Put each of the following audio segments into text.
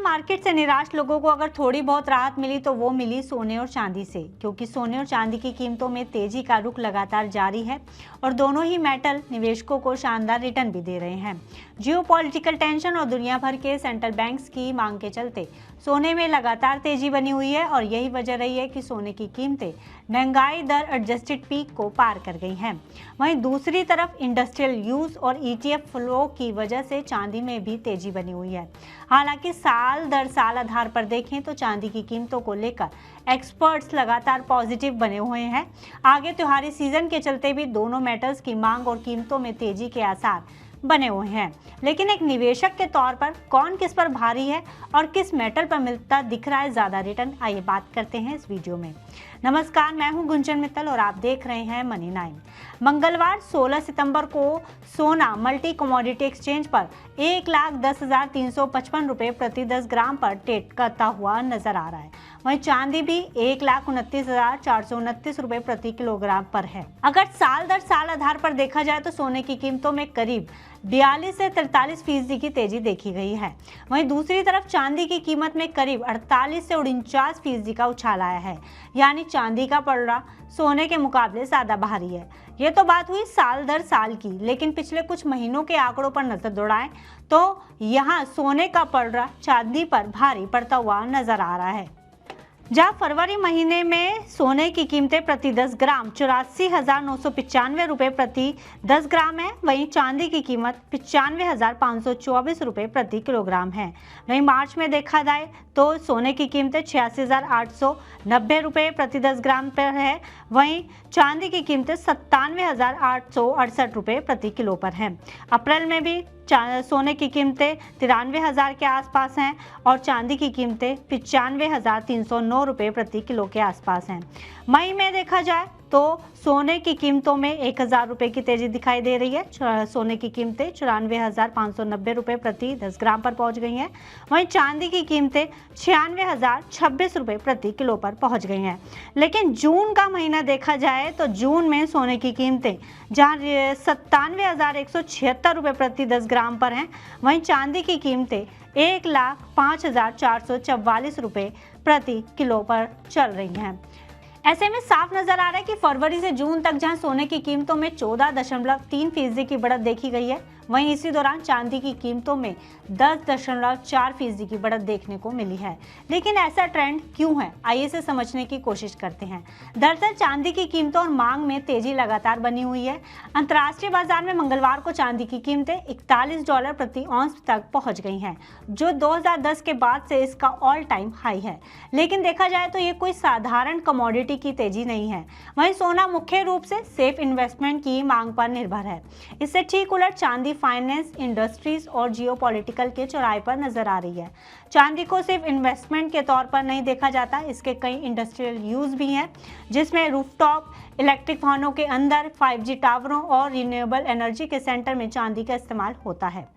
Market से निराश लोगों को अगर थोड़ी बहुत राहत मिली तो वो मिली सोने और चांदी से, क्योंकि सोने और चांदी की कीमतों में तेजी का रुख लगातार जारी है और दोनों ही मेटल निवेशकों को शानदार रिटर्न भी दे रहे हैं। जियोपॉलिटिकल टेंशन और दुनिया भर के सेंट्रल बैंक्स की मांग के चलते सोने में लगातार तेजी बनी हुई है और यही वजह रही है कि सोने की कीमतें महंगाई दर एडजस्टेड पीक को पार कर गई हैं। वहीं दूसरी तरफ इंडस्ट्रियल यूज और ईटीएफ फ्लो की वजह से चांदी में भी तेजी बनी हुई है। हालांकि साल दर साल आधार पर देखें तो चांदी की कीमतों को लेकर एक्सपर्ट्स लगातार पॉजिटिव बने हुए हैं। आगे त्योहारी सीजन के चलते भी दोनों मेटल्स की मांग और कीमतों में तेजी के आसार बने हुए हैं। लेकिन एक निवेशक के तौर पर कौन किस पर भारी है और किस मेटल पर मिलता दिख रहा है ज्यादा रिटर्न, आइए बात करते हैं इस वीडियो में। नमस्कार, मैं हूं गुंजन मित्तल और आप देख रहे हैं मनी 9। मंगलवार 16 सितंबर को सोना मल्टी कमोडिटी एक्सचेंज पर 1,10,355 रुपये प्रति 10 ग्राम पर ट्रेड करता हुआ नजर आ रहा है। वहीं चांदी भी 1,29,429 रुपये प्रति किलोग्राम पर है। अगर साल दर साल आधार पर देखा जाए तो सोने की कीमतों में करीब 42 से 43% की तेजी देखी गई है। वहीं दूसरी तरफ चांदी की कीमत में करीब 48 से 49% का उछाल आया है, यानी चांदी का पलड़ा सोने के मुकाबले ज्यादा भारी है। ये तो बात हुई साल दर साल की, लेकिन पिछले कुछ महीनों के आंकड़ों पर नजर दौड़ाएं तो यहाँ सोने का पलड़ा चांदी पर भारी पड़ता हुआ नजर आ रहा है। जहाँ फरवरी महीने में सोने की कीमतें प्रति 10 ग्राम 84,995 रुपये प्रति 10 ग्राम है, वहीं चांदी की कीमत 95,524 रुपये प्रति किलोग्राम है। वहीं मार्च में देखा जाए तो सोने की कीमतें 86,890 रुपये प्रति 10 ग्राम पर है, वहीं चांदी की कीमतें 97,868 रुपये प्रति किलो पर हैं। अप्रैल में भी सोने की कीमतें 93,000 के आसपास हैं और चांदी की कीमतें 95,309 रुपये प्रति किलो के आसपास हैं। मई में देखा जाए तो सोने की कीमतों में 1,000 रुपये की तेजी दिखाई दे रही है। सोने की कीमतें 94,590 रुपये प्रति 10 ग्राम पर पहुंच गई हैं। वहीं चांदी की कीमतें 96,026 रुपये प्रति किलो पर पहुंच गई हैं। लेकिन जून का महीना देखा जाए तो जून में सोने की कीमतें जहां 97,176 रुपये प्रति 10 ग्राम पर हैं, वहीं चांदी की कीमतें 1,05,444 रुपये प्रति किलो पर चल रही हैं। ऐसे में साफ नजर आ रहा है कि फरवरी से जून तक जहां सोने की कीमतों में 14.3% की बढ़त देखी गई है, वहीं इसी दौरान चांदी की कीमतों में 10.4% की बढ़त देखने को मिली है। लेकिन ऐसा ट्रेंड क्यों है, आइए इसे समझने की कोशिश करते हैं। दरअसल चांदी की कीमतों और मांग में तेजी लगातार बनी हुई है। अंतर्राष्ट्रीय बाजार में मंगलवार को चांदी की कीमतें $41 प्रति औंस तक पहुंच गई हैं, जो 2010 के बाद से इसका ऑल टाइम हाई है। लेकिन देखा जाए तो ये कोई साधारण कमोडिटी की तेजी नहीं है। वहीं सोना मुख्य रूप से सेफ इन्वेस्टमेंट की मांग पर निर्भर है। इससे ठीक उलट चांदी फाइनेंस, इंडस्ट्रीज और जियोपॉलिटिकल के चौराहे पर नजर आ रही है। चांदी को सिर्फ इन्वेस्टमेंट के तौर पर नहीं देखा जाता, इसके कई इंडस्ट्रियल यूज भी हैं, जिसमें रूफटॉप, इलेक्ट्रिक वाहनों के अंदर, 5G टावरों और रिन्यूएबल एनर्जी के सेंटर में चांदी का इस्तेमाल होता है।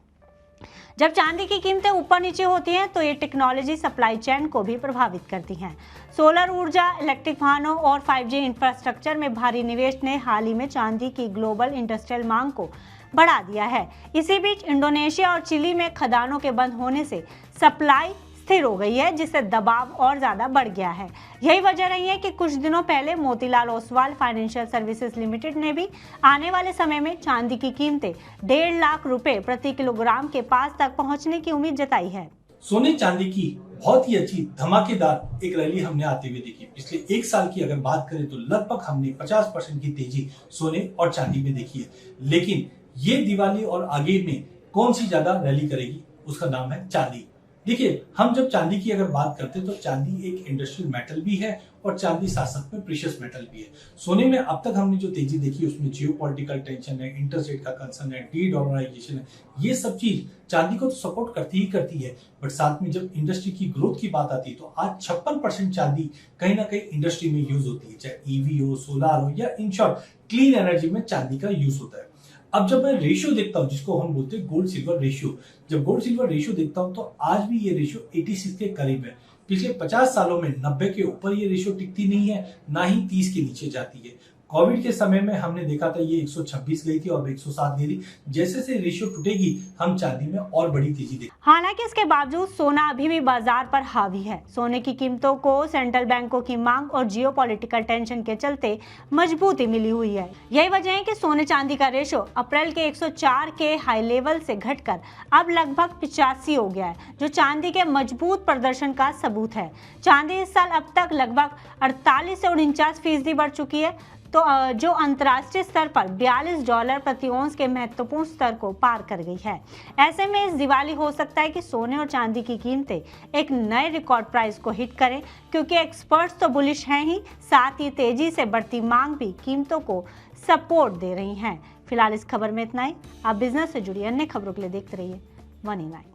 जब चांदी की कीमतें ऊपर नीचे होती हैं तो ये टेक्नोलॉजी सप्लाई चेन को भी प्रभावित करती हैं। सोलर ऊर्जा, इलेक्ट्रिक वाहनों और 5G इंफ्रास्ट्रक्चर में भारी निवेश ने हाल ही में चांदी की ग्लोबल इंडस्ट्रियल मांग को बढ़ा दिया है। इसी बीच इंडोनेशिया और चिली में खदानों के बंद होने से सप्लाई स्थिर हो गई है, जिससे दबाव और ज्यादा बढ़ गया है। यही वजह रही है कि कुछ दिनों पहले Motilal Oswal financial services limited ने भी आने वाले समय में चांदी की कीमतें 1.5 लाख रुपए प्रति किलोग्राम के पास तक पहुंचने की उम्मीद जताई है। सोने चांदी की बहुत ही अच्छी धमाकेदार एक रैली हमने आते हुए देखी। पिछले एक साल की अगर बात करें तो लगभग हमने 50% की तेजी सोने और चांदी में देखी है। लेकिन ये दिवाली और आगे में कौन सी ज्यादा रैली करेगी, उसका नाम है चांदी। देखिए, हम जब चांदी की अगर बात करते हैं तो चांदी एक इंडस्ट्रियल मेटल भी है और चांदी साथ साथ में प्रीशियस मेटल भी है। सोने में अब तक हमने जो तेजी देखी उसमें जियोपॉलिटिकल टेंशन है, इंटरेस्ट रेट का कंसर्न है, डी-डॉलराइजेशन है, ये सब चीज चांदी को तो सपोर्ट करती ही है। बट साथ में जब इंडस्ट्री की ग्रोथ की बात आती है तो आज 56% चांदी कहीं ना कहीं इंडस्ट्री में यूज होती है, चाहे ईवी हो, सोलार हो या इन शॉर्ट क्लीन एनर्जी में चांदी का यूज होता है। अब जब मैं रेशियो देखता हूं, जिसको हम बोलते हैं गोल्ड सिल्वर रेशियो, जब गोल्ड सिल्वर रेशियो देखता हूं तो आज भी ये रेशियो 86 के करीब है। पिछले 50 सालों में 90 के ऊपर ये रेशियो टिकती नहीं है, ना ही 30 के नीचे जाती है। कोविड के समय में हमने देखा था ये 126 गई थी और 107 गई थी। जैसे से रेशियो टूटेगी हम चांदी में और बड़ी तेजी देखेंगे। हालांकि इसके बावजूद सोना अभी भी बाजार पर हावी है। सोने की कीमतों को सेंट्रल बैंकों की मांग और जियोपॉलिटिकल टेंशन के चलते मजबूती मिली हुई है। यही वजह है कि सोने चांदी का रेशो अप्रैल के 104 के हाई लेवल से घटकर अब लगभग 85 हो गया है, जो चांदी के मजबूत प्रदर्शन का सबूत है। चांदी इस साल अब तक लगभग 48 से 49% बढ़ चुकी है, तो जो अंतर्राष्ट्रीय स्तर पर $42 प्रति औंस के महत्वपूर्ण स्तर को पार कर गई है। ऐसे में इस दिवाली हो सकता है कि सोने और चांदी की कीमतें एक नए रिकॉर्ड प्राइस को हिट करें, क्योंकि एक्सपर्ट्स तो बुलिश हैं ही, साथ ही तेजी से बढ़ती मांग भी कीमतों को सपोर्ट दे रही हैं। फिलहाल इस खबर में इतना ही। आप बिजनेस से जुड़ी अन्य खबरों के लिए देखते रहिए वन9।